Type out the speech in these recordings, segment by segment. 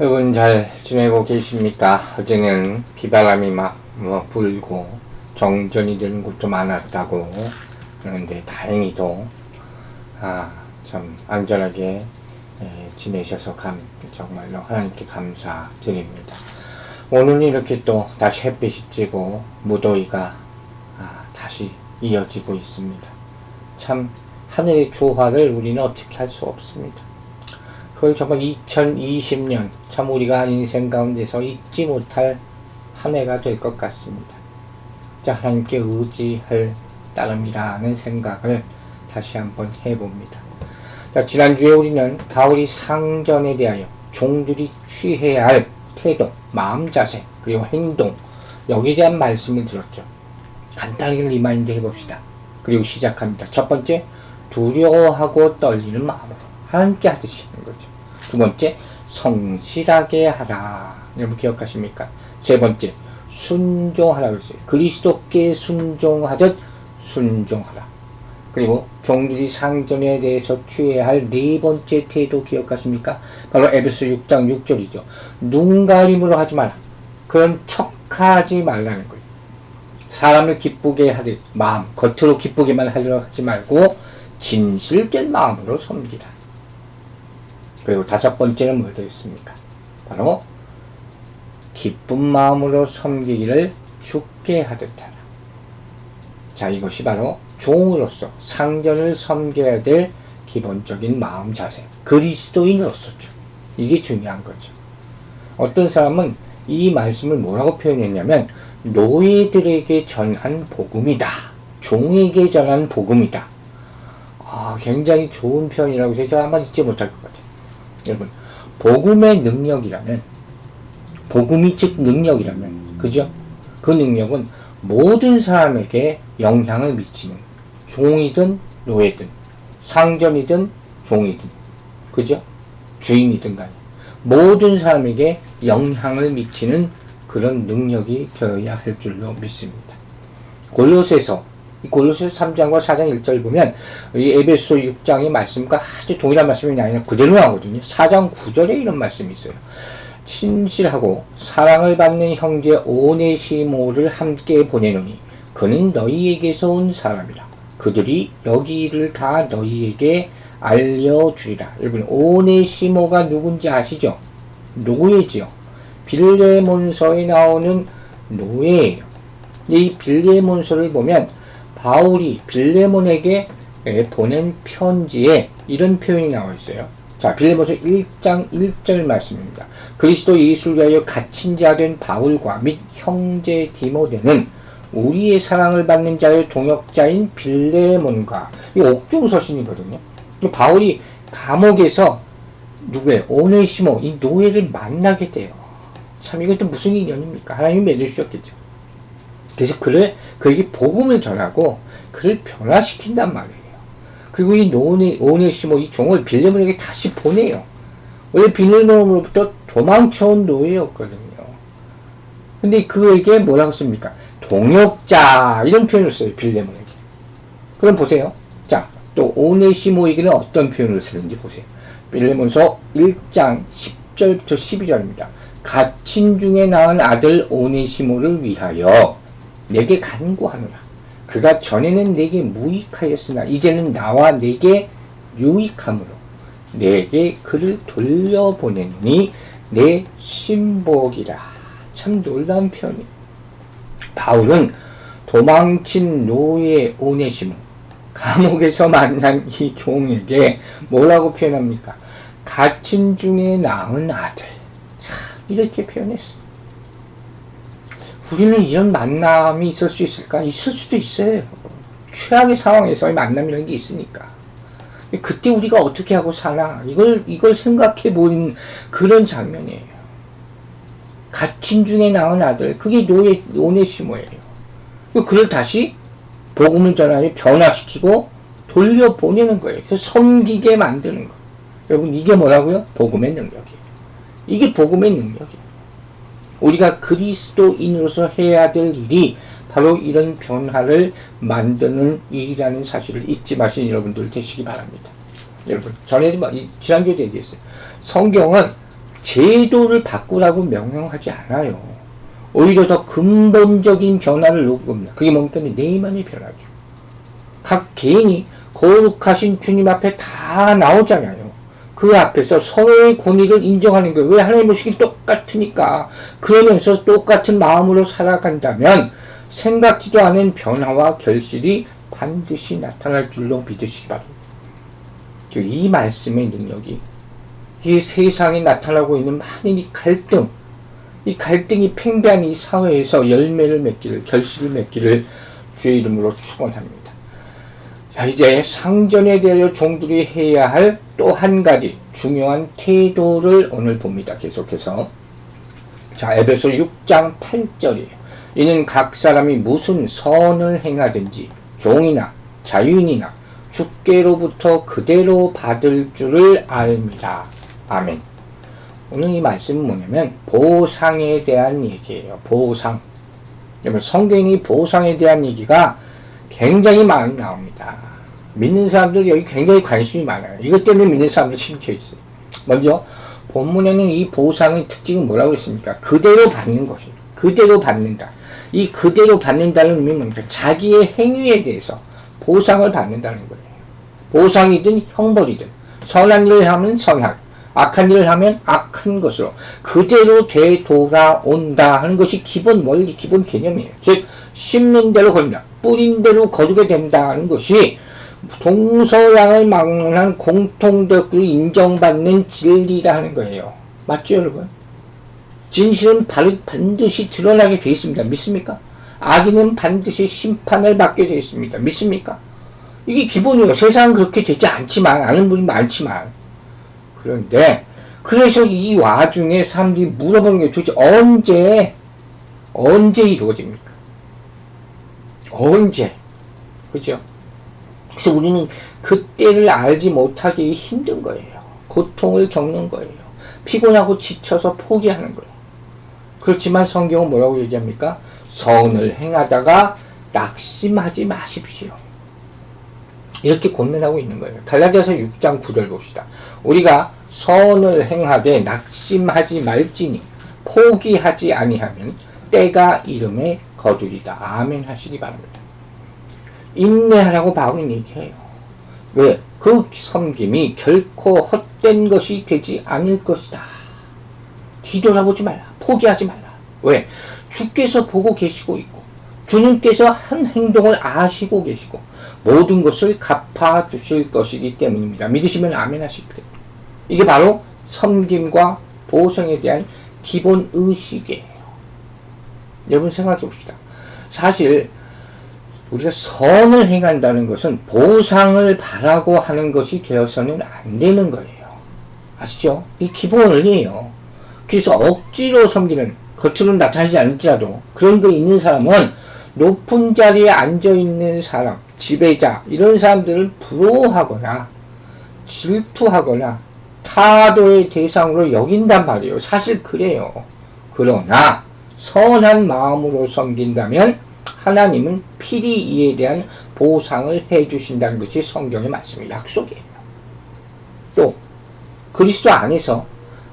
여러분 잘 지내고 계십니까? 어제는 비바람이 막 불고 정전이 되는 곳도 많았다고 그런데 다행히도 참 안전하게 지내셔서 정말로 하나님께 감사드립니다. 오늘 이렇게 또 다시 햇빛이 찌고 무더위가 다시 이어지고 있습니다. 참 하늘의 조화를 우리는 어떻게 할 수 없습니다. 그걸 정말 2020년 참 우리가 인생 가운데서 잊지 못할 한 해가 될 것 같습니다. 자, 하나님께 의지할 따름이라는 생각을 다시 한번 해봅니다. 자, 지난주에 우리는 바울이 상전에 대하여 종들이 취해야 할 태도, 마음 자세, 그리고 행동, 여기에 대한 말씀을 들었죠. 간단하게 리마인드 해봅시다. 그리고 시작합니다. 첫 번째, 두려워하고 떨리는 마음으로 함께 하듯이 하는 거죠. 두 번째, 성실하게 하라. 여러분 기억하십니까? 세 번째, 순종하라 그랬어요. 그리스도께 순종하듯 순종하라. 그리고 종들이 상전에 대해서 취해야 할 네 번째 태도 기억하십니까? 바로 에베소 6장 6절이죠. 눈 가림으로 하지 마라. 그런 척하지 말라는 거예요. 사람을 기쁘게 하듯 마음, 겉으로 기쁘게만 하지 말고 진실된 마음으로 섬기라. 그리고 다섯 번째는 뭐 되겠습니까? 바로 기쁜 마음으로 섬기기를 주께 하듯 하라. 자, 이것이 바로 종으로서 상전을 섬겨야 될 기본적인 마음 자세, 그리스도인으로서죠. 이게 중요한 거죠. 어떤 사람은 이 말씀을 뭐라고 표현했냐면 노예들에게 전한 복음이다. 종에게 전한 복음이다. 굉장히 좋은 표현이라고 해서 제가 아마 잊지 못할 것 같아요. 여러분, 복음의 능력이라면, 복음이 즉 능력이라면, 그죠? 그 능력은 모든 사람에게 영향을 미치는, 종이든 노예든, 상전이든 종이든, 그죠? 주인이든 간에 모든 사람에게 영향을 미치는 그런 능력이 되어야 할 줄로 믿습니다. 골로새서 3장과 4장 1절 보면 이 에베소 6장의 말씀과 아주 동일한 말씀이 아니라 그대로 나오거든요. 4장 9절에 이런 말씀이 있어요. 신실하고 사랑을 받는 형제 오네시모를 함께 보내노니 그는 너희에게서 온 사람이라. 그들이 여기 일을 다 너희에게 알려주리라. 여러분, 오네시모가 누군지 아시죠? 노예지요. 빌레몬서에 나오는 노예예요. 이 빌레몬서를 보면 바울이 빌레몬에게 보낸 편지에 이런 표현이 나와 있어요. 자, 빌레몬서 1장 1절 말씀입니다. 그리스도 예수를 위하여 갇힌 자 된 바울과 및 형제 디모데는 우리의 사랑을 받는 자의 동역자인 빌레몬과, 이 옥중 서신이거든요. 바울이 감옥에서 누구예요? 오네시모, 이 노예를 만나게 돼요. 참 이것도 무슨 인연입니까? 하나님이 맺어주셨겠죠. 그래서 그에게 복음을 전하고 그를 변화시킨단 말이에요. 그리고 이 오네시모, 이 종을 빌레몬에게 다시 보내요. 원래 빌레몬으로부터 도망쳐온 노예였거든요. 근데 그에게 뭐라고 씁니까? 동역자, 이런 표현을 써요. 빌레몬에게. 그럼 보세요. 자, 또 오네시모에게는 어떤 표현을 쓰는지 보세요. 빌레몬서 1장 10절부터 12절입니다. 갇힌 중에 낳은 아들 오네시모를 위하여 내게 간구하노라. 그가 전에는 내게 무익하였으나 이제는 나와 내게 유익함으로 내게 그를 돌려보내니 내 신복이라. 참 놀라운 표현이에요. 바울은 도망친 노예 오네시모, 감옥에서 만난 이 종에게 뭐라고 표현합니까? 갇힌 중에 낳은 아들. 참, 이렇게 표현했어요. 우리는 이런 만남이 있을 수 있을까? 있을 수도 있어요. 최악의 상황에서의 만남이라는 게 있으니까. 그때 우리가 어떻게 하고 사나? 이걸 생각해 보는 그런 장면이에요. 갇힌 중에 낳은 아들, 그게 오네시모예요. 그를 다시 복음을 전하여 변화시키고 돌려보내는 거예요. 그래서 섬기게 만드는 거예요. 여러분, 이게 뭐라고요? 복음의 능력이에요. 이게 복음의 능력이에요. 우리가 그리스도인으로서 해야 될 일이 바로 이런 변화를 만드는 일이라는 사실을 잊지 마신 여러분들 되시기 바랍니다. 여러분, 지난주에도 얘기했어요. 성경은 제도를 바꾸라고 명령하지 않아요. 오히려 더 근본적인 변화를 요구합니다. 그게 뭡니까? 내만의 변화죠. 각 개인이 거룩하신 주님 앞에 다 나오잖아요. 그 앞에서 서로의 권위를 인정하는 거예요. 왜? 하나님 보시기 똑같으니까. 그러면서 똑같은 마음으로 살아간다면 생각지도 않은 변화와 결실이 반드시 나타날 줄로 믿으시기 바랍니다. 이 말씀의 능력이 이 세상에 나타나고 있는 많은 이 갈등, 이 갈등이 팽배한 이 사회에서 열매를 맺기를, 결실을 맺기를 주의 이름으로 축원합니다. 자, 이제 상전에 대하여 종들이 해야 할 또 한 가지 중요한 태도를 오늘 봅니다. 계속해서. 자, 에베소 6장 8절이에요. 이는 각 사람이 무슨 선을 행하든지 종이나 자유인이나 주께로부터 그대로 받을 줄을 압니다. 아멘. 오늘 이 말씀은 뭐냐면 보상에 대한 얘기예요. 보상. 성경이 보상에 대한 얘기가 굉장히 많이 나옵니다. 믿는 사람들 여기 굉장히 관심이 많아요. 이것 때문에 믿는 사람들 심취해 있어요. 먼저 본문에는 이 보상의 특징은 뭐라고 했습니까? 그대로 받는 것이에요. 그대로 받는다. 이 그대로 받는다는 의미는 뭡니까? 자기의 행위에 대해서 보상을 받는다는 거예요. 보상이든 형벌이든 선한 일을 하면 선한, 악한 일을 하면 악한 것으로 그대로 되돌아온다 하는 것이 기본 원리, 기본 개념이에요. 즉 심는 대로 거둔다, 뿌린 대로 거두게 된다는 것이 동서양을 막론한 공통적으로 인정받는 진리라 하는 거예요. 맞죠, 여러분? 진실은 반드시 드러나게 되어 있습니다. 믿습니까? 악인은 반드시 심판을 받게 되어 있습니다. 믿습니까? 이게 기본이에요. 세상은 그렇게 되지 않지만, 아는 분이 많지만. 그런데, 그래서 이 와중에 사람들이 물어보는 게 도대체 언제 이루어집니까? 언제? 그죠? 그래서 우리는 그때를 알지 못하기 힘든 거예요. 고통을 겪는 거예요. 피곤하고 지쳐서 포기하는 거예요. 그렇지만 성경은 뭐라고 얘기합니까? 선을 행하다가 낙심하지 마십시오. 이렇게 권면하고 있는 거예요. 갈라디아서 6장 9절 봅시다. 우리가 선을 행하되 낙심하지 말지니 포기하지 아니하면 때가 이름에 거두리다. 아멘 하시기 바랍니다. 인내하라고 바울은 얘기해요. 왜? 그 섬김이 결코 헛된 것이 되지 않을 것이다. 뒤돌아보지 말라. 포기하지 말라. 왜? 주께서 보고 계시고 있고 주님께서 한 행동을 아시고 계시고 모든 것을 갚아주실 것이기 때문입니다. 믿으시면 아멘 하시기 바랍니다. 이게 바로 섬김과 보상에 대한 기본 의식이에요. 여러분 생각해 봅시다. 사실 우리가 선을 행한다는 것은 보상을 바라고 하는 것이 되어서는 안 되는 거예요. 아시죠? 이 기본 원리예요. 그래서 억지로 섬기는, 겉으로는 나타나지 않을지라도 그런 거 있는 사람은 높은 자리에 앉아있는 사람, 지배자, 이런 사람들을 부러워하거나 질투하거나 타도의 대상으로 여긴단 말이에요. 사실 그래요. 그러나 선한 마음으로 섬긴다면 하나님은 필히 이에 대한 보상을 해주신다는 것이 성경의 말씀의 약속이에요. 또 그리스도 안에서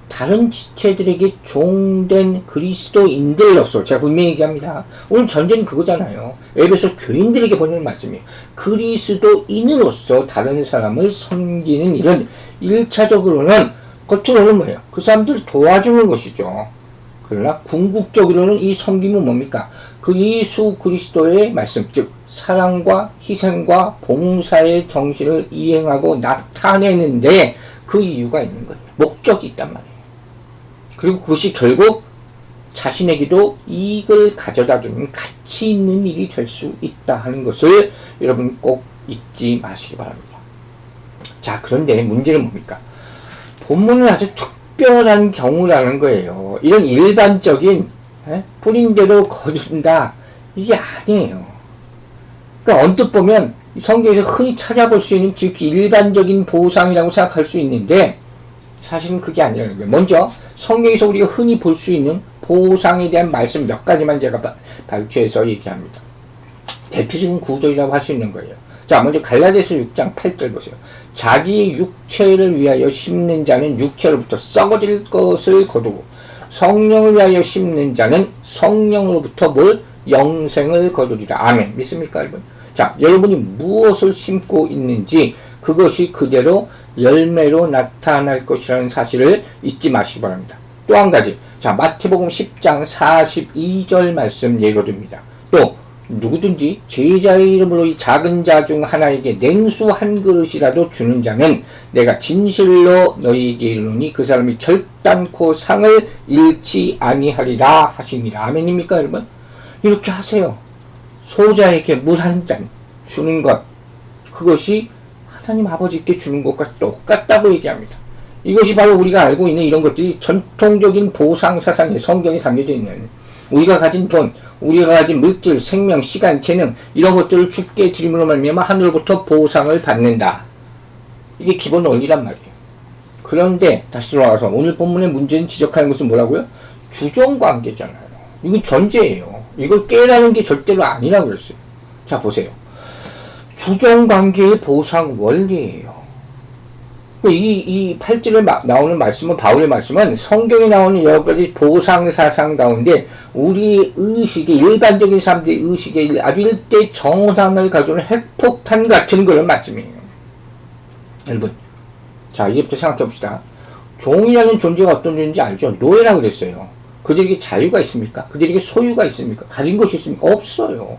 다른 지체들에게 종된 그리스도인들로서, 제가 분명히 얘기합니다. 오늘 전제는 그거잖아요. 에베소 교인들에게 보내는 말씀이에요. 그리스도인으로서 다른 사람을 섬기는 일은 1차적으로는 겉으로는 뭐예요? 그 사람들을 도와주는 것이죠. 그러나 궁극적으로는 이 섬김은 뭡니까? 그 예수 그리스도의 말씀, 즉 사랑과 희생과 봉사의 정신을 이행하고 나타내는데 그 이유가 있는 거예요. 목적이 있단 말이에요. 그리고 그것이 결국 자신에게도 이익을 가져다주는 가치 있는 일이 될 수 있다 하는 것을 여러분 꼭 잊지 마시기 바랍니다. 자, 그런데 문제는 뭡니까? 본문은 아주 특별한 경우라는 거예요. 이런 일반적인 뿌린 대로 거둔다, 이게 아니에요. 그러니까 언뜻 보면 성경에서 흔히 찾아볼 수 있는 즉 일반적인 보상이라고 생각할 수 있는데 사실은 그게 아니라는 거예요. 먼저 성경에서 우리가 흔히 볼 수 있는 보상에 대한 말씀 몇 가지만 제가 발췌해서 얘기합니다. 대표적인 구조이라고 할 수 있는 거예요. 자, 먼저 갈라디아서 6장 8절 보세요. 자기 육체를 위하여 심는 자는 육체로부터 썩어질 것을 거두고 성령을 위하여 심는 자는 성령으로부터 뭘? 영생을 거두리라. 아멘. 믿습니까, 여러분? 자, 여러분이 무엇을 심고 있는지 그것이 그대로 열매로 나타날 것이라는 사실을 잊지 마시기 바랍니다. 또 한 가지. 자, 마태복음 10장 42절 말씀 예로 듭니다. 또 누구든지 제자의 이름으로 이 작은 자 중 하나에게 냉수 한 그릇이라도 주는 자는 내가 진실로 너희에게 이르노니 그 사람이 결단코 상을 잃지 아니하리라 하시니라. 아멘입니까, 여러분? 이렇게 하세요. 소자에게 물 한 잔 주는 것, 그것이 하나님 아버지께 주는 것과 똑같다고 얘기합니다. 이것이 바로 우리가 알고 있는 이런 것들이 전통적인 보상 사상의 성경에 담겨져 있는, 우리가 가진 돈, 우리가 가진 물질, 생명, 시간, 재능, 이런 것들을 주께 드림으로 말미암아 하늘로부터 보상을 받는다. 이게 기본 원리란 말이에요. 그런데 다시 돌아와서 오늘 본문의 문제는 지적하는 것은 뭐라고요? 주종관계잖아요. 이건 전제예요. 이걸 깨라는 게 절대로 아니라고 그랬어요. 자, 보세요. 주종관계의 보상 원리예요. 이 8절에 나오는 말씀은, 바울의 말씀은 성경에 나오는 여러 가지 보상 사상 가운데 우리 의식의, 일반적인 사람들의 의식의 아주 일대 정탐을 가져오는 핵폭탄 같은 그런 말씀이에요. 여러분, 자, 이제부터 생각해 봅시다. 종이라는 존재가 어떤 존재인지 알죠? 노예라고 그랬어요. 그들에게 자유가 있습니까? 그들에게 소유가 있습니까? 가진 것이 있습니까? 없어요.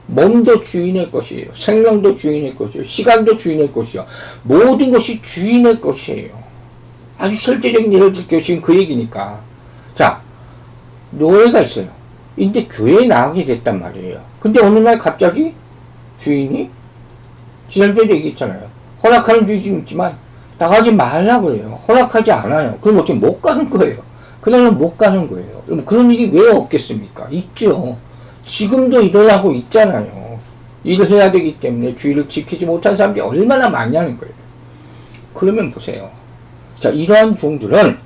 몸도 주인의 것이에요. 생명도 주인의 것이에요. 시간도 주인의 것이요. 모든 것이 주인의 것이에요. 아주 실제적인 예를 들게요. 지금 그 얘기니까. 자, 노예가 있어요. 근데 교회에 나가게 됐단 말이에요. 근데 어느 날 갑자기 주인이, 지난주에도 얘기했잖아요. 허락하는 주인이 있지만 나가지 말라고 그래요. 허락하지 않아요. 그럼 어떻게 못 가는 거예요. 그날은 못 가는 거예요. 그럼 그런 일이 왜 없겠습니까? 있죠. 지금도 일어나고 있잖아요. 일을 해야 되기 때문에 주의를 지키지 못한 사람들이 얼마나 많냐는 거예요. 그러면 보세요. 자, 이러한 종들은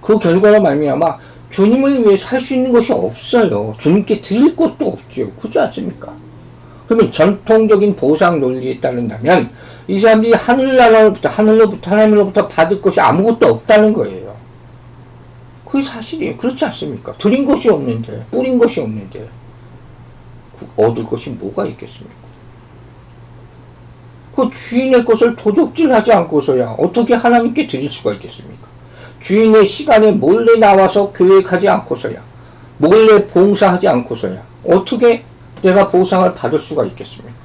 그 결과로 말미암아 주님을 위해서 할 수 있는 것이 없어요. 주님께 드릴 것도 없죠. 그렇지 않습니까? 그러면 전통적인 보상 논리에 따른다면 이 사람들이 하늘로부터 하나님으로부터 받을 것이 아무것도 없다는 거예요. 그게 사실이에요. 그렇지 않습니까? 드린 것이 없는데, 뿌린 것이 없는데 얻을 것이 뭐가 있겠습니까? 그 주인의 것을 도적질하지 않고서야 어떻게 하나님께 드릴 수가 있겠습니까? 주인의 시간에 몰래 나와서 교회 가지 않고서야, 몰래 봉사하지 않고서야 어떻게 내가 보상을 받을 수가 있겠습니까?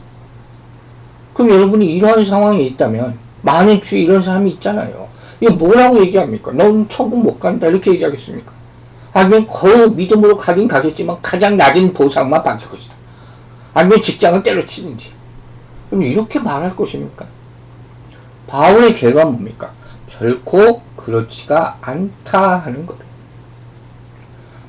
그럼 여러분이 이러한 상황에 있다면, 많은 주위에 이런 사람이 있잖아요. 이거 뭐라고 얘기합니까? 넌 천국 못 간다 이렇게 얘기하겠습니까? 아니면 거의 믿음으로 가긴 가겠지만 가장 낮은 보상만 받을 것이다. 아니면 직장을 때려치는지. 그럼 이렇게 말할 것입니까? 바울의 결과는 뭡니까? 결코 그렇지가 않다 하는 거예요.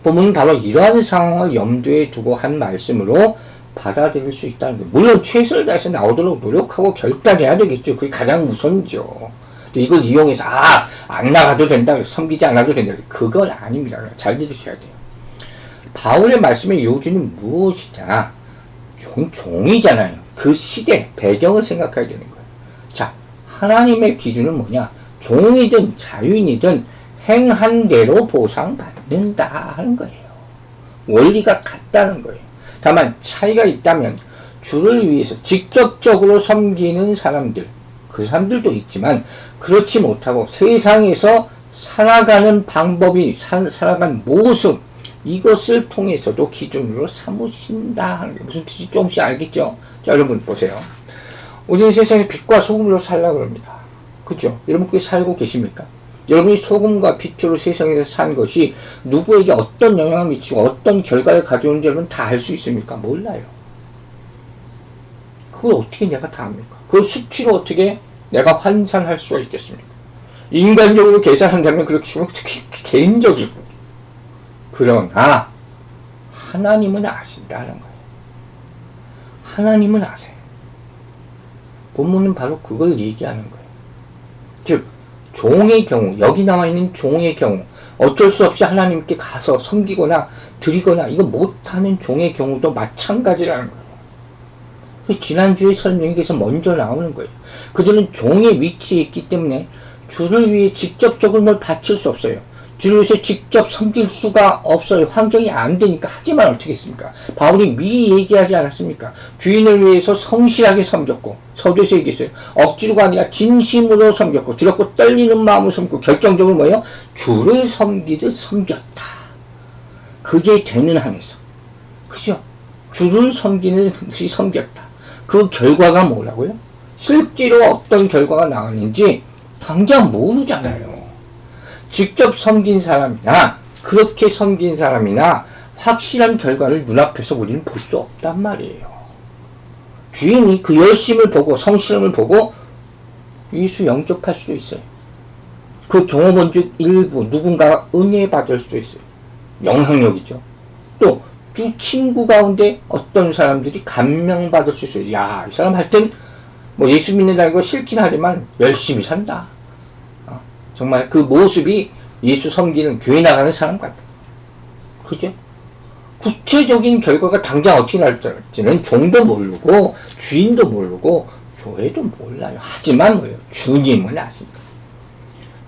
본문은 바로 이러한 상황을 염두에 두고 한 말씀으로 받아들일 수 있다는 거예요. 물론 최선을 다해서 나오도록 노력하고 결단해야 되겠죠. 그게 가장 우선이죠. 이걸 이용해서 안 나가도 된다, 섬기지 않아도 된다, 그건 아닙니다. 잘 들으셔야 돼요. 바울의 말씀의 요지는 무엇이냐? 종이잖아요. 그 시대 배경을 생각해야 되는 거예요. 자, 하나님의 기준은 뭐냐? 종이든 자유인이든 행한 대로 보상받는다 하는 거예요. 원리가 같다는 거예요. 다만 차이가 있다면 주를 위해서 직접적으로 섬기는 사람들, 그 사람들도 있지만 그렇지 못하고 세상에서 살아가는 방법이, 살아가는 모습, 이것을 통해서도 기준으로 삼으신다 하는 게 무슨 뜻인지 조금씩 알겠죠? 자, 여러분 보세요. 우리는 세상에 빛과 소금으로 살라고 합니다. 그죠? 여러분 그게 살고 계십니까? 여러분이 소금과 빛으로 세상에서 산 것이 누구에게 어떤 영향을 미치고 어떤 결과를 가져오는지 여러분 다 알 수 있습니까? 몰라요. 그걸 어떻게 내가 다 합니까? 그걸 수치로 어떻게 내가 환산할 수가 있겠습니까? 인간적으로 계산한다면 그렇게 하면 특히 개인적이고. 그러나 하나님은 아신다는 거예요. 하나님은 아세요. 본문은 바로 그걸 얘기하는 거예요. 즉 종의 경우, 여기 나와 있는 종의 경우 어쩔 수 없이 하나님께 가서 섬기거나 드리거나 이거 못하는 종의 경우도 마찬가지라는 거예요. 지난주에 설명이 돼서 먼저 나오는 거예요. 그들은 종의 위치에 있기 때문에 주를 위해 직접적으로 뭘 바칠 수 없어요. 주를 위해서 직접 섬길 수가 없어요. 환경이 안 되니까. 하지만 어떻게 했습니까? 바울이 미리 얘기하지 않았습니까? 주인을 위해서 성실하게 섬겼고, 서두에서 얘기했어요. 억지로가 아니라 진심으로 섬겼고, 두렵고 떨리는 마음으로 섬겼고, 결정적으로 뭐예요? 주를 섬기듯 섬겼다. 그게 되는 한에서. 그죠? 주를 섬기는 듯이 섬겼다. 그 결과가 뭐라고요? 실제로 어떤 결과가 나왔는지 당장 모르잖아요. 직접 섬긴 사람이나 그렇게 섬긴 사람이나 확실한 결과를 눈앞에서 우리는 볼 수 없단 말이에요. 주인이 그 열심을 보고 성실함을 보고 예수 영접할 수도 있어요. 그 종업원 중 일부 누군가가 은혜 받을 수도 있어요. 영향력이죠. 또 주 친구 가운데 어떤 사람들이 감명받을 수 있어요. 야, 이 사람 할 땐 뭐 예수 믿는다는 거 싫긴 하지만 열심히 산다. 정말 그 모습이 예수 섬기는 교회 나가는 사람 같다. 그죠? 구체적인 결과가 당장 어떻게 날지는 종도 모르고 주인도 모르고 교회도 몰라요. 하지만 뭐예요? 주님은 아신다.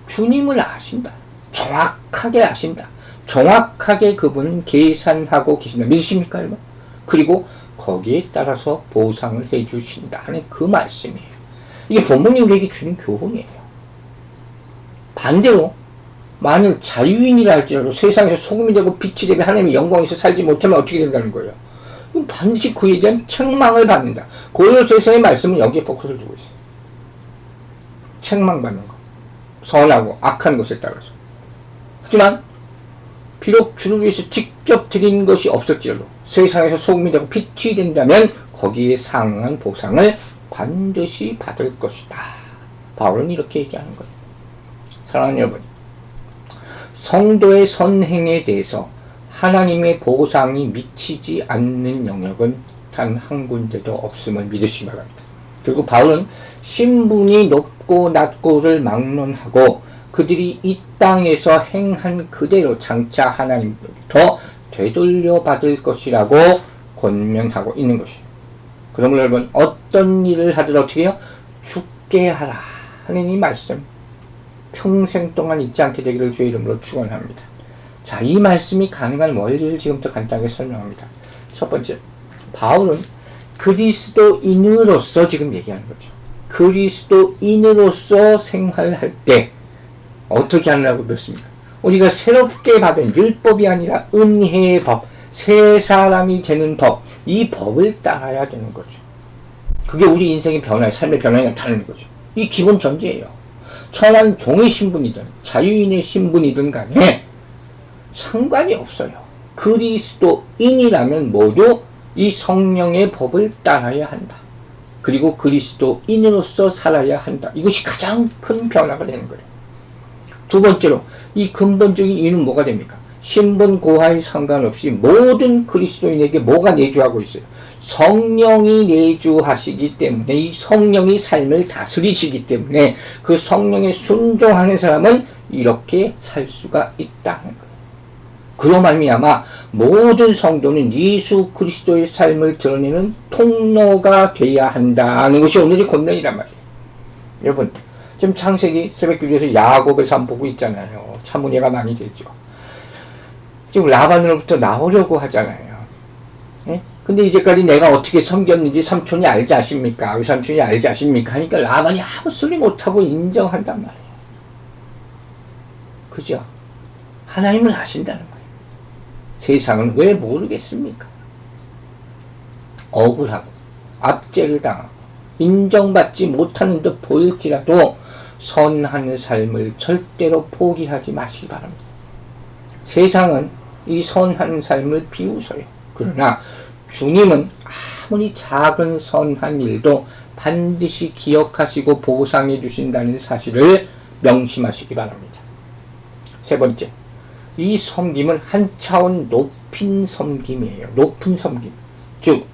주님을 아신다. 정확하게 아신다. 정확하게 그분은 계산하고 계신다. 믿으십니까, 여러분? 그리고 거기에 따라서 보상을 해주신다 하는 그 말씀이에요. 이게 본문이 우리에게 주는 교훈이에요. 반대로 만일 자유인이라 할지라도 세상에서 소금이 되고 빛이 되며 하나님의 영광에서 살지 못하면 어떻게 된다는 거예요? 그럼 반드시 그에 대한 책망을 받는다. 고린도서의 말씀은 여기에 포커스를 두고 있어요. 책망받는 것. 선하고 악한 것에 따라서. 하지만 비록 주를 위해서 직접 드린 것이 없을지라도 세상에서 소금이 되고 빛이 된다면 거기에 상응한 보상을 반드시 받을 것이다. 바울은 이렇게 얘기하는 거예요. 사랑하는 여러분, 성도의 선행에 대해서 하나님의 보상이 미치지 않는 영역은 단 한 군데도 없음을 믿으시기 바랍니다. 그리고 바울은 신분이 높고 낮고를 막론하고 그들이 이 땅에서 행한 그대로 장차 하나님부터 되돌려 받을 것이라고 권면하고 있는 것이에요. 그러므로 여러분, 어떤 일을 하더라도 어떻게 해요? 죽게 하라 하는 이 말씀, 평생 동안 잊지 않게 되기를 주의 이름으로 축원합니다. 자, 이 말씀이 가능한 원리를 지금부터 간단하게 설명합니다. 첫 번째, 바울은 그리스도인으로서 지금 얘기하는 거죠. 그리스도인으로서 생활할 때 어떻게 하느라고 배웠습니까? 우리가 새롭게 받은 율법이 아니라 은혜의 법, 새 사람이 되는 법, 이 법을 따라야 되는 거죠. 그게 우리 인생의 변화의 삶의 변화에 나타나는 거죠. 이 기본 전제예요. 천한 종의 신분이든 자유인의 신분이든 간에 상관이 없어요. 그리스도인이라면 모두 이 성령의 법을 따라야 한다. 그리고 그리스도인으로서 살아야 한다. 이것이 가장 큰 변화가 되는 거예요. 두 번째로 이 근본적인 이유는 뭐가 됩니까? 신분 고하에 상관없이 모든 그리스도인에게 뭐가 내주하고 있어요? 성령이 내주하시기 때문에, 이 성령이 삶을 다스리시기 때문에 그 성령에 순종하는 사람은 이렇게 살 수가 있다는 거예요. 그로 말미암아 모든 성도는 예수 그리스도의 삶을 드러내는 통로가 되어야 한다는 것이 오늘의 권면이란 말이에요. 여러분, 지금 창세기 새벽기도에서 야곱의 삶 보고 있잖아요. 참 은혜가 많이 되죠. 지금 라반으로부터 나오려고 하잖아요. 예? 근데 이제까지 내가 어떻게 섬겼는지 삼촌이 알지 아십니까? 외삼촌이 알지 아십니까? 하니까 라반이 아무 소리 못하고 인정한단 말이에요. 그죠? 하나님은 아신다는 거예요. 세상은 왜 모르겠습니까? 억울하고 압제를 당하고 인정받지 못하는 듯 보일지라도 선한 삶을 절대로 포기하지 마시기 바랍니다. 세상은 이 선한 삶을 비웃어요. 그러나 주님은 아무리 작은 선한 일도 반드시 기억하시고 보상해 주신다는 사실을 명심하시기 바랍니다. 세 번째, 이 섬김은 한 차원 높인 섬김이에요. 높은 섬김. 즉,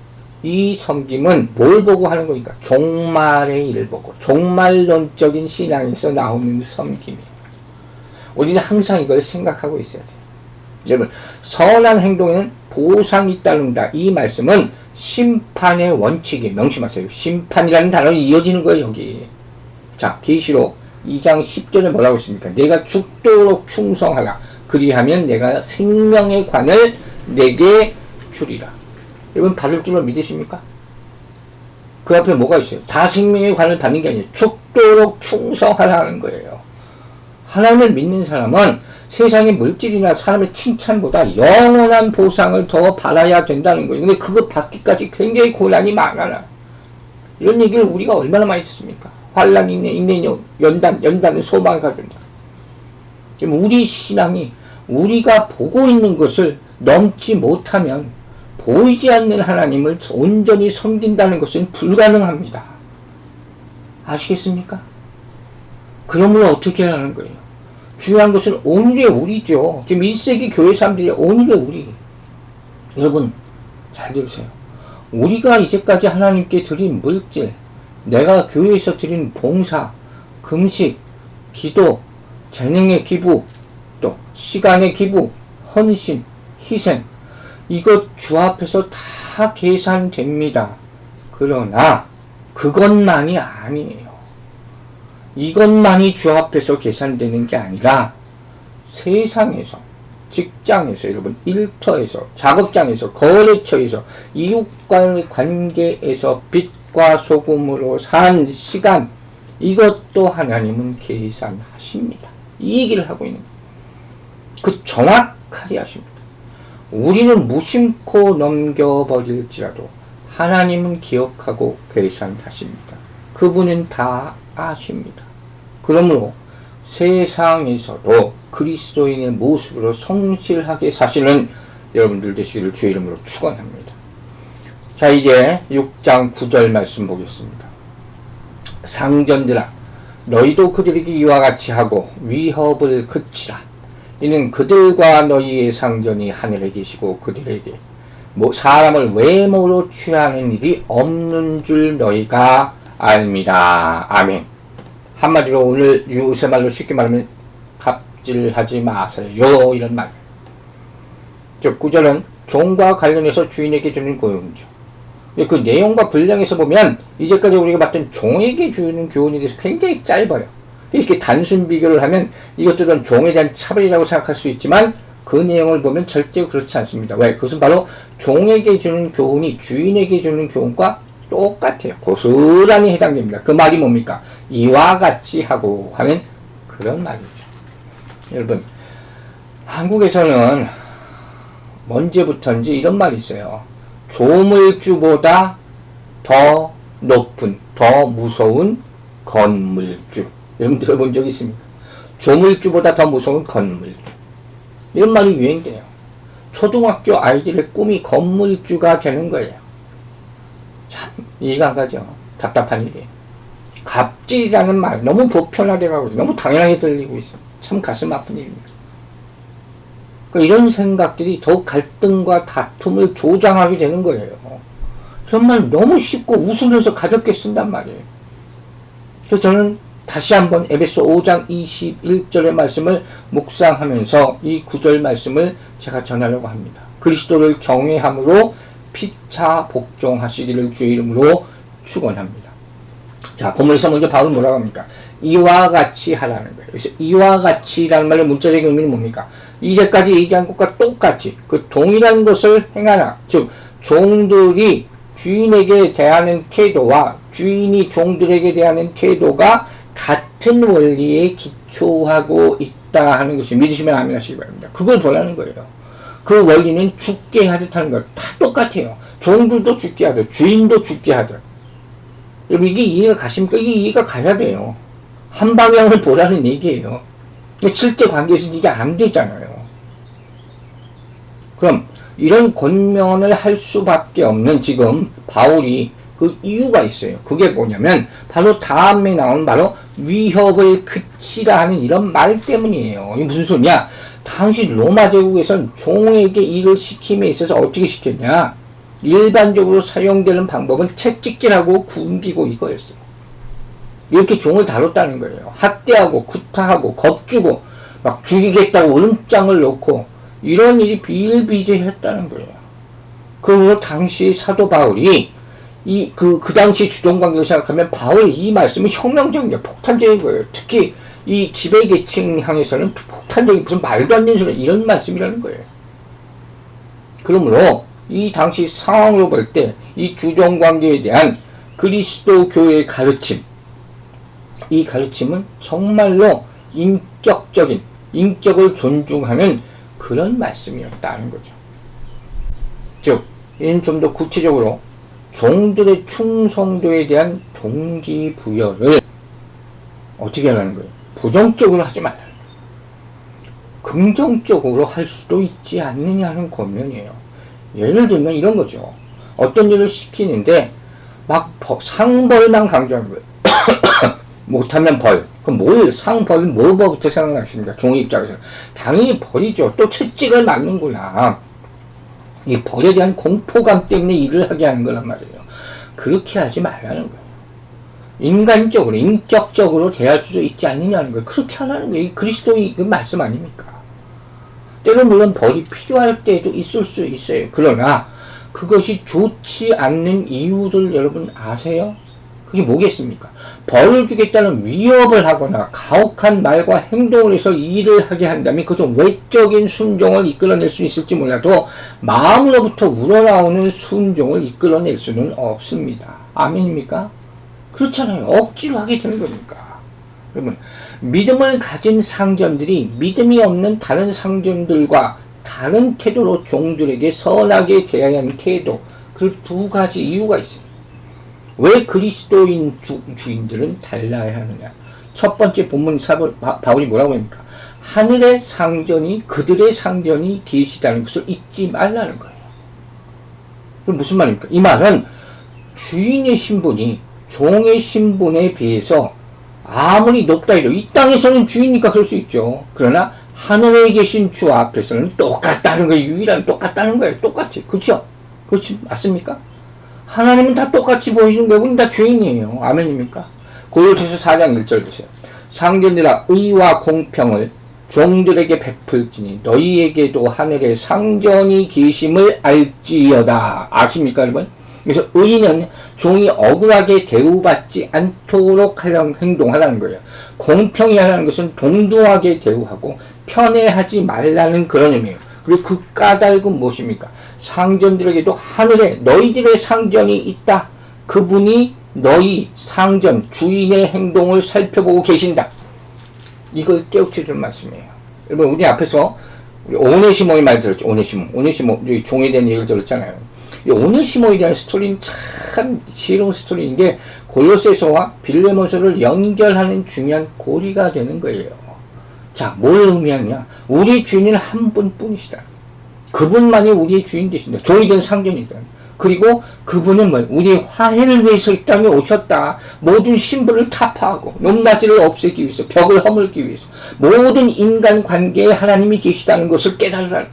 이 섬김은 뭘 보고 하는 거니까? 종말의 일을 보고, 종말론적인 신앙에서 나오는 섬김이에요. 우리는 항상 이걸 생각하고 있어야 돼요. 여러분, 선한 행동에는 보상이 따른다. 이 말씀은 심판의 원칙에 명심하세요. 심판이라는 단어가 이어지는 거예요, 여기. 자, 계시록 2장 10절에 뭐라고 했습니까? 내가 죽도록 충성하라. 그리하면 내가 생명의 관을 내게 주리라. 여러분, 받을 줄로 믿으십니까? 그 앞에 뭐가 있어요? 다 생명의 관을 받는 게 아니에요. 죽도록 충성하라는 거예요. 하나님을 믿는 사람은 세상의 물질이나 사람의 칭찬보다 영원한 보상을 더 받아야 된다는 거예요. 근데 그거 받기까지 굉장히 고난이 많아요. 이런 얘기를 우리가 얼마나 많이 듣습니까? 환난이 있네, 인내, 연단은 소망을 가진다. 지금 우리 신앙이 우리가 보고 있는 것을 넘지 못하면 보이지 않는 하나님을 온전히 섬긴다는 것은 불가능합니다. 아시겠습니까? 그러므로 어떻게 하는 거예요? 중요한 것은 오늘의 우리죠. 지금 1세기 교회 사람들이 오늘의 우리. 여러분, 잘 들으세요. 우리가 이제까지 하나님께 드린 물질, 내가 교회에서 드린 봉사, 금식, 기도, 재능의 기부, 또 시간의 기부, 헌신, 희생, 이것 주 앞에서 다 계산됩니다. 그러나 그것만이 아니에요. 이것만이 주 앞에서 계산되는 게 아니라 세상에서, 직장에서, 여러분 일터에서, 작업장에서, 거래처에서, 이웃과의 관계에서 빛과 소금으로 산 시간, 이것도 하나님은 계산하십니다. 이 얘기를 하고 있는 거예요. 그 정확하게 하십니다. 우리는 무심코 넘겨버릴지라도 하나님은 기억하고 계산하십니다. 그분은 다 아십니다. 그러므로 세상에서도 그리스도인의 모습으로 성실하게 사시는 여러분들 되시기를 주의 이름으로 축원합니다. 자, 이제 6장 9절 말씀 보겠습니다. 상전들아, 너희도 그들에게 이와 같이 하고 위협을 그치라. 이는 그들과 너희의 상전이 하늘에 계시고 그들에게 사람을 외모로 취하는 일이 없는 줄 너희가 압니다. 아멘. 한마디로 오늘 요새 말로 쉽게 말하면 갑질하지 마세요, 이런 말. 즉 9절은 종과 관련해서 주인에게 주는 교훈이죠. 그 내용과 분량에서 보면 이제까지 우리가 봤던 종에게 주는 교훈에 대해서 굉장히 짧아요. 이렇게 단순 비교를 하면 이것들은 종에 대한 차별이라고 생각할 수 있지만 그 내용을 보면 절대 그렇지 않습니다. 왜? 그것은 바로 종에게 주는 교훈이 주인에게 주는 교훈과 똑같아요. 고스란히 해당됩니다. 그 말이 뭡니까? 이와 같이 하고 하는 그런 말이죠. 여러분, 한국에서는 언제부터인지 이런 말이 있어요. 조물주보다 더 높은, 더 무서운 건물주. 여러분 들어본 적 있습니까? 조물주보다 더 무서운 건물주. 이런 말이 유행돼요. 초등학교 아이들의 꿈이 건물주가 되는 거예요. 참 이해가 안 가죠. 답답한 일이에요. 갑질이라는 말 너무 보편화되고 너무 당연하게 들리고 있어요. 참 가슴 아픈 일입니다. 그러니까 이런 생각들이 더욱 갈등과 다툼을 조장하게 되는 거예요. 이런 말 너무 쉽고 웃으면서 가볍게 쓴단 말이에요. 그래서 저는 다시 한번 에베소 5장 21절의 말씀을 묵상하면서 이 9절 말씀을 제가 전하려고 합니다. 그리스도를 경외함으로 피차 복종하시기를 주의 이름으로 축원합니다. 자, 본문에서 먼저 바울은 뭐라고 합니까? 이와 같이 하라는 거예요. 그래서 이와 같이라는 말의 문자적인 의미는 뭡니까? 이제까지 얘기한 것과 똑같이 그 동일한 것을 행하라. 즉 종들이 주인에게 대하는 태도와 주인이 종들에게 대하는 태도가 같은 원리에 기초하고 있다 하는 것이 믿으시면 아멘 하시기 바랍니다. 그걸 보라는 거예요. 그 원리는 죽게 하듯 하는 것 다 똑같아요. 종들도 죽게 하듯 주인도 죽게 하듯. 여러분 이게 이해가 가십니까? 이게 이해가 가야 돼요. 한 방향을 보라는 얘기예요. 근데 실제 관계에서는 이게 안 되잖아요. 그럼 이런 권면을 할 수밖에 없는 지금 바울이 그 이유가 있어요. 그게 뭐냐면 바로 다음에 나오는 바로 위협을 그치라 하는 이런 말 때문이에요. 이게 무슨 소리냐? 당시 로마 제국에서는 종에게 일을 시킴에 있어서 어떻게 시켰냐? 일반적으로 사용되는 방법은 채찍질하고 굶기고 이거였어요. 이렇게 종을 다뤘다는 거예요. 학대하고 구타하고 겁주고 막 죽이겠다고 울음장을 놓고 이런 일이 비일비재했다는 거예요. 그러므로 당시 사도 바울이 그 당시 주종관계를 생각하면 바울의 이 말씀은 혁명적인 거예요. 폭탄적인 거예요. 특히 이 지배계층 향해서는 폭탄적인 무슨 말도 안 되는 소리 이런 말씀이라는 거예요. 그러므로 이 당시 상황으로 볼 때 이 주종관계에 대한 그리스도 교회의 가르침, 이 가르침은 정말로 인격적인, 인격을 존중하는 그런 말씀이었다는 거죠. 즉, 이는 좀 더 구체적으로 종들의 충성도에 대한 동기부여를 어떻게 하라는 거예요? 부정적으로 하지 말라는 거예요. 긍정적으로 할 수도 있지 않느냐는 권면이에요. 예를 들면 이런 거죠. 어떤 일을 시키는데 막 상벌만 강조하는 거예요. 못하면 벌. 그럼 상벌은 뭐부터 생각나십니까? 종의 입장에서. 당연히 벌이죠. 또 채찍을 맞는구나. 이 벌에 대한 공포감 때문에 일을 하게 하는 거란 말이에요. 그렇게 하지 말라는 거예요. 인간적으로, 인격적으로 대할 수도 있지 않느냐는 거예요. 그렇게 하라는 거예요. 이 그리스도의 그 말씀 아닙니까? 때로 물론 벌이 필요할 때도 있을 수 있어요. 그러나 그것이 좋지 않는 이유들 여러분 아세요? 그게 뭐겠습니까? 벌을 주겠다는 위협을 하거나 가혹한 말과 행동을 해서 일을 하게 한다면 그좀 외적인 순종을 이끌어낼 수 있을지 몰라도 마음으로부터 우러나오는 순종을 이끌어낼 수는 없습니다. 아멘입니까? 그렇잖아요. 억지로 하게 되는 겁니까? 여러분, 믿음을 가진 상전들이 믿음이 없는 다른 상전들과 다른 태도로 종들에게 선하게 대해야 하는 태도, 그 두 가지 이유가 있습니다. 왜 그리스도인 주인들은 달라야 하느냐? 첫 번째 본문 바울이 뭐라고 합니까? 하늘의 상전이 그들의 상전이 계시다는 것을 잊지 말라는 거예요. 그럼 무슨 말입니까? 이 말은 주인의 신분이 종의 신분에 비해서 아무리 높다 해도 이 땅에서는 주인이니까 그럴 수 있죠. 그러나 하늘에 계신 주 앞에서는 똑같다는 거예요. 유일한 똑같다는 거예요. 똑같이. 그렇죠? 그렇지 맞습니까? 하나님은 다 똑같이 보이는 거예요. 우리는 다 주인이에요. 아멘입니까? 고린도서 4장 1절 보세요. 상전들아 의와 공평을 종들에게 베풀지니 너희에게도 하늘에 상전이 계심을 알지어다. 아십니까 여러분? 그래서 의는 종이 억울하게 대우받지 않도록 행동하라는 거예요. 공평히 하라는 것은 동등하게 대우하고 편애하지 말라는 그런 의미예요. 그리고 그 까닭은 무엇입니까? 상전들에게도 하늘에 너희들의 상전이 있다. 그분이 너희 상전 주인의 행동을 살펴보고 계신다. 이걸 깨우쳐주는 말씀이에요. 여러분 우리 앞에서 오네시모의 말 들었죠. 오네시모 종에 대한 얘기를 들었잖아요. 이 오네시모에 대한 스토리는 참 지혜로운 스토리인 게 골로새서와 빌레몬서를 연결하는 중요한 고리가 되는 거예요. 자, 뭘 의미하냐? 우리 주인은 한 분뿐이시다. 그분만이 우리의 주인 되신다. 종이든 상전이든. 그리고 그분은 우리의 화해를 위해서 이 땅에 오셨다. 모든 신분을 타파하고 높낮이를 없애기 위해서 벽을 허물기 위해서 모든 인간 관계에 하나님이 계시다는 것을 깨달으라.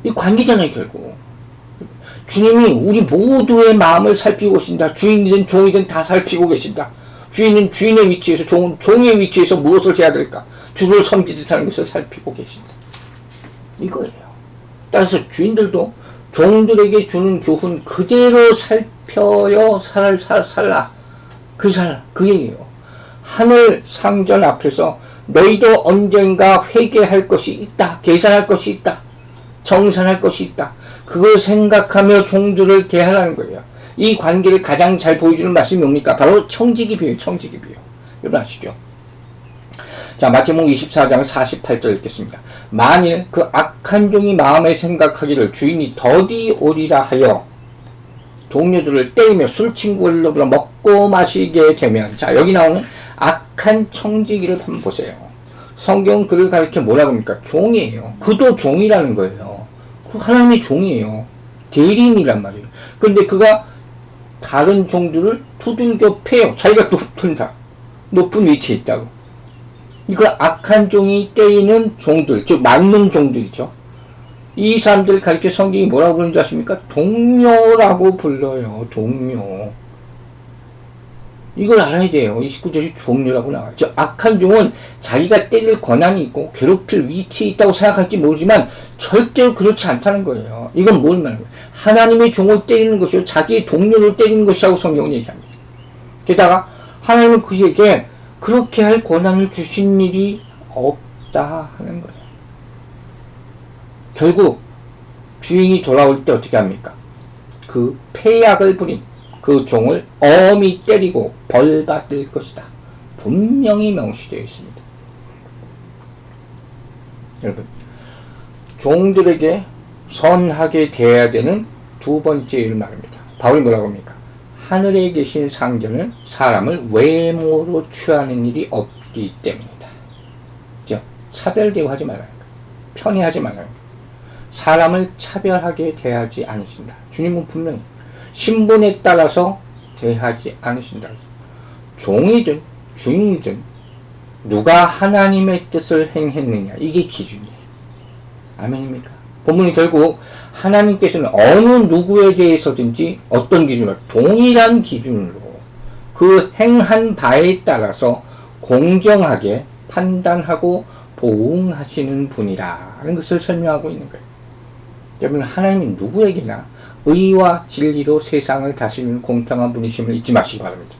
이 관계잖아요 결국. 주님이 우리 모두의 마음을 살피고 계신다. 주인이든 종이든 다 살피고 계신다. 주인은 주인의 위치에서 종은 종의 위치에서 무엇을 해야 될까? 주를 섬기듯 하는 것을 살피고 계신다. 이거예요. 따라서 주인들도 종들에게 주는 교훈 그대로 살펴요 살라. 그 얘기예요. 하늘 상전 앞에서 너희도 언젠가 회개할 것이 있다. 계산할 것이 있다. 정산할 것이 있다. 그걸 생각하며 종들을 대하라는 거예요. 이 관계를 가장 잘 보여주는 말씀이 뭡니까? 바로 청지기 비유. 여러분 아시죠? 자, 마태복음 24장 48절 읽겠습니다. 만일 그 악한 종이 마음에 생각하기를 주인이 더디 오리라 하여 동료들을 때리며 술 친구를 불러 먹고 마시게 되면, 자 여기 나오는 악한 청지기를 한번 보세요. 성경은 그를 가리켜 뭐라고 합니까? 종이에요. 그도 종이라는 거예요. 하나님의 종이에요. 대리인이란 말이에요. 그런데 그가 다른 종들을 두들겨 패요. 자기가 높은 위치에 있다고. 이거 악한 종이 때리는 종들, 즉 맞는 종들이죠. 이 사람들을 가리켜 성경이 뭐라고 부르는지 아십니까? 동료라고 불러요. 동료. 이걸 알아야 돼요. 29절이 종류라고 나와요. 저 악한 종은 자기가 때릴 권한이 있고 괴롭힐 위치에 있다고 생각할지 모르지만 절대로 그렇지 않다는 거예요. 이건 뭘 말하는 거예요? 하나님의 종을 때리는 것이요 자기의 동료를 때리는 것이라고 성경은 얘기합니다. 게다가 하나님은 그에게 그렇게 할 권한을 주신 일이 없다 하는 거예요. 결국 주인이 돌아올 때 어떻게 합니까? 그 패약을 부린 그 종을 엄히 때리고 벌받을 것이다. 분명히 명시되어 있습니다. 여러분, 종들에게 선하게 대해야 되는 두 번째 일을 말합니다. 바울이 뭐라고 합니까? 하늘에 계신 상전은 사람을 외모로 취하는 일이 없기 때문이다. 그죠? 차별 대우하지 말라는 거예요. 편애하지 말라는 거예요. 사람을 차별하게 대하지 않으신다. 주님은 분명히 신분에 따라서 대하지 않으신다. 종이든 주인이든 누가 하나님의 뜻을 행했느냐, 이게 기준이에요. 아멘입니까? 본문이 결국 하나님께서는 어느 누구에 대해서든지 어떤 기준으로, 동일한 기준으로 그 행한 바에 따라서 공정하게 판단하고 보응하시는 분이라는 것을 설명하고 있는 거예요. 여러분, 하나님은 누구에게나 의와 진리로 세상을 다스리는 공평한 분이심을 잊지 마시기 바랍니다.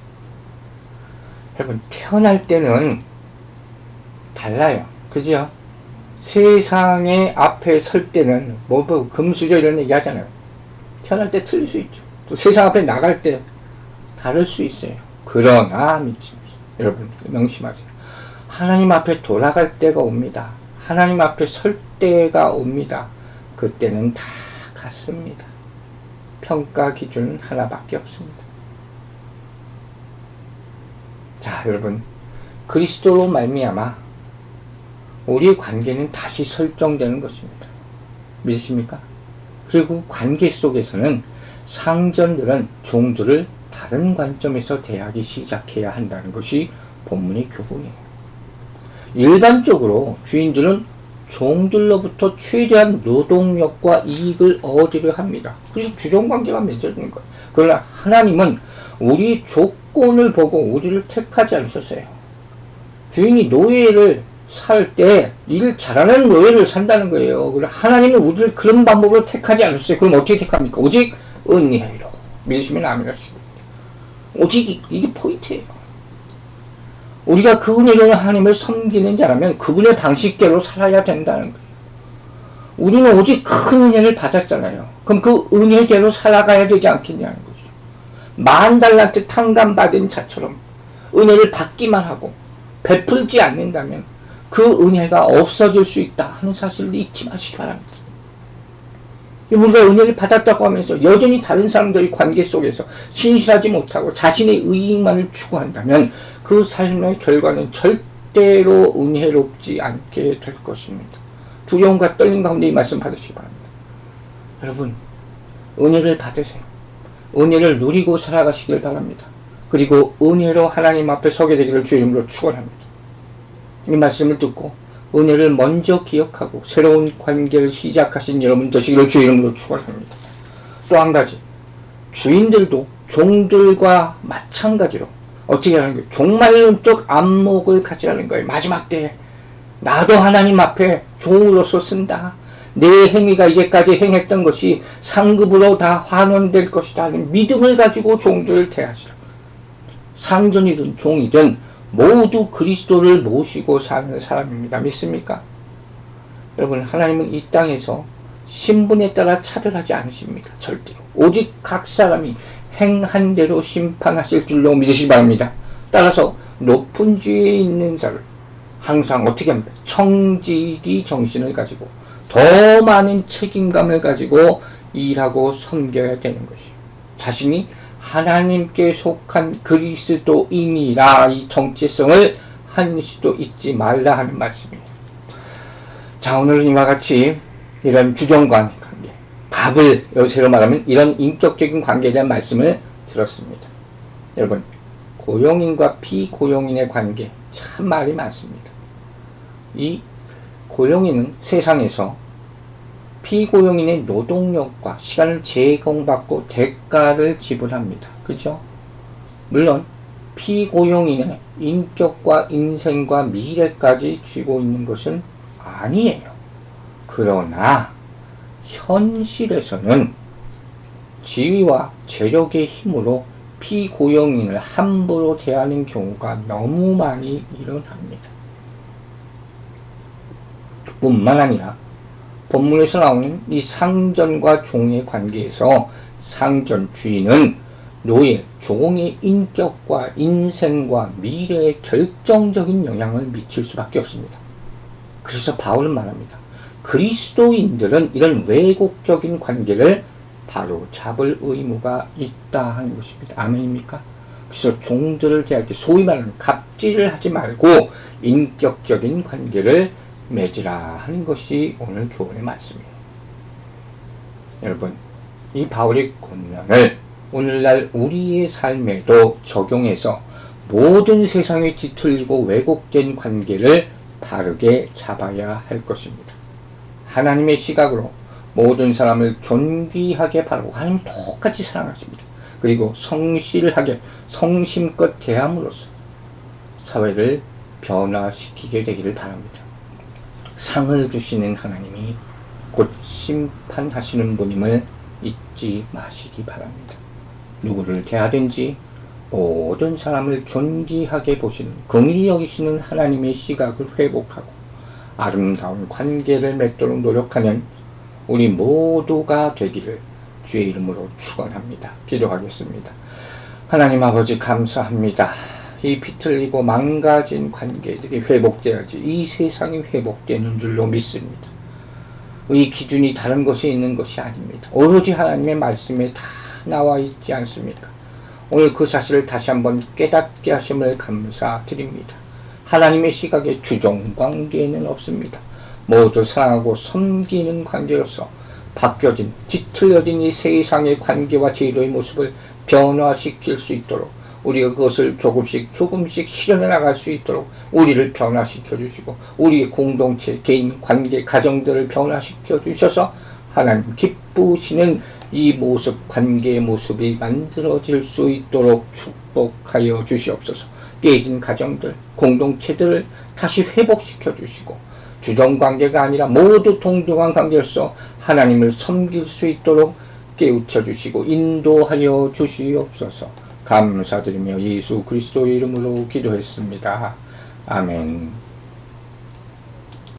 여러분, 태어날 때는 달라요. 그죠? 세상의 앞에 설 때는 금수저 이런 얘기 하잖아요. 태어날 때 틀릴 수 있죠. 또 세상 앞에 나갈 때 다를 수 있어요. 그러나 여러분 명심하세요. 하나님 앞에 돌아갈 때가 옵니다. 하나님 앞에 설 때가 옵니다. 그때는 다 같습니다. 평가 기준은 하나밖에 없습니다. 자, 여러분, 그리스도로 말미암아 우리의 관계는 다시 설정되는 것입니다. 믿으십니까? 그리고 관계 속에서는 상전들은 종들을 다른 관점에서 대하기 시작해야 한다는 것이 본문의 교훈이에요. 일반적으로 주인들은 종들로부터 최대한 노동력과 이익을 얻으려 합니다. 그래서 주종관계가 맺어지는 거예요. 그러나 하나님은 우리 조건을 보고 우리를 택하지 않으셨어요. 주인이 노예를 살 때 일 잘하는 노예를 산다는 거예요. 그러나 하나님은 우리를 그런 방법으로 택하지 않으셨어요. 그럼 어떻게 택합니까? 오직 은혜로. 믿으시면 아멘 하시고. 오직 이게 포인트예요. 우리가 그 은혜로 하나님을 섬기는 자라면 그분의 방식대로 살아야 된다는 거예요. 우리는 오직 큰 은혜를 받았잖아요. 그럼 그 은혜대로 살아가야 되지 않겠냐는 거죠. 10,000달란트 탕감받은 자처럼 은혜를 받기만 하고 베풀지 않는다면 그 은혜가 없어질 수 있다 하는 사실을 잊지 마시기 바랍니다. 우리가 은혜를 받았다고 하면서 여전히 다른 사람들의 관계 속에서 신실하지 못하고 자신의 이익만을 추구한다면 그 삶의 결과는 절대로 은혜롭지 않게 될 것입니다. 두려움과 떨림 가운데 이 말씀 받으시기 바랍니다. 여러분, 은혜를 받으세요. 은혜를 누리고 살아가시길 바랍니다. 그리고 은혜로 하나님 앞에 서게 되기를 주의 이름으로 축원합니다. 이 말씀을 듣고 은혜를 먼저 기억하고 새로운 관계를 시작하신 여러분 되시기를 주의 이름으로 축원합니다. 또 한 가지, 주인들도 종들과 마찬가지로 어떻게 하는 거예요? 종말론적 안목을 가지라는 거예요. 마지막 때에 나도 하나님 앞에 종으로서 쓴다. 내 행위가 이제까지 행했던 것이 상급으로 다 환원될 것이다 하는 믿음을 가지고 종들을 대하시라. 상전이든 종이든 모두 그리스도를 모시고 사는 사람입니다. 믿습니까? 여러분, 하나님은 이 땅에서 신분에 따라 차별하지 않으십니다. 절대로. 오직 각 사람이 행한 대로 심판하실 줄로 믿으시기 바랍니다. 따라서 높은 지위에 있는 자를 항상 어떻게 합니까? 청지기 정신을 가지고 더 많은 책임감을 가지고 일하고 섬겨야 되는 것이요. 자신이 하나님께 속한 그리스도인이라 이 정체성을 한시도 잊지 말라 하는 말씀입니다. 자, 오늘은 이와 같이 이런 주종관 관계, 밥을 요새로 말하면 이런 인격적인 관계에 대한 말씀을 들었습니다. 여러분, 고용인과 비고용인의 관계 참 말이 많습니다. 이 고용인은 세상에서 피고용인의 노동력과 시간을 제공받고 대가를 지불합니다. 그죠? 물론 피고용인의 인격과 인생과 미래까지 쥐고 있는 것은 아니에요. 그러나 현실에서는 지위와 재력의 힘으로 피고용인을 함부로 대하는 경우가 너무 많이 일어납니다. 뿐만 아니라 본문에서 나오는 이 상전과 종의 관계에서 상전 주인은 노예, 종의 인격과 인생과 미래에 결정적인 영향을 미칠 수밖에 없습니다. 그래서 바울은 말합니다. 그리스도인들은 이런 왜곡적인 관계를 바로 잡을 의무가 있다 하는 것입니다. 아멘입니까? 그래서 종들을 대할 때 소위 말하는 갑질을 하지 말고 인격적인 관계를 맺으라 하는 것이 오늘 교훈의 말씀이에요. 여러분, 이 바울의 권면을 오늘날 우리의 삶에도 적용해서 모든 세상에 뒤틀리고 왜곡된 관계를 바르게 잡아야 할 것입니다. 하나님의 시각으로 모든 사람을 존귀하게 바라고 하나님 똑같이 사랑하십니다. 그리고 성실하게 성심껏 대함으로써 사회를 변화시키게 되기를 바랍니다. 상을 주시는 하나님이 곧 심판하시는 분임을 잊지 마시기 바랍니다. 누구를 대하든지 모든 사람을 존귀하게 보시는 긍휼히 여기시는 하나님의 시각을 회복하고 아름다운 관계를 맺도록 노력하는 우리 모두가 되기를 주의 이름으로 축원합니다. 기도하겠습니다. 하나님 아버지 감사합니다. 이 비틀리고 망가진 관계들이 회복되어야지 이 세상이 회복되는 줄로 믿습니다. 이 기준이 다른 것이 있는 것이 아닙니다. 오로지 하나님의 말씀에 다 나와 있지 않습니까? 오늘 그 사실을 다시 한번 깨닫게 하심을 감사드립니다. 하나님의 시각에 주종관계는 없습니다. 모두 사랑하고 섬기는 관계로서 바뀌어진 뒤틀려진 이 세상의 관계와 제도의 모습을 변화시킬 수 있도록 우리가 그것을 조금씩 실현해 나갈 수 있도록 우리를 변화시켜 주시고 우리의 공동체, 개인, 관계, 가정들을 변화시켜 주셔서 하나님 기쁘시는 이 모습, 관계의 모습이 만들어질 수 있도록 축복하여 주시옵소서. 깨진 가정들, 공동체들을 다시 회복시켜 주시고 주정관계가 아니라 모두 동등한 관계로서 하나님을 섬길 수 있도록 깨우쳐 주시고 인도하여 주시옵소서. 감사드리며 예수 그리스도의 이름으로 기도했습니다. 아멘.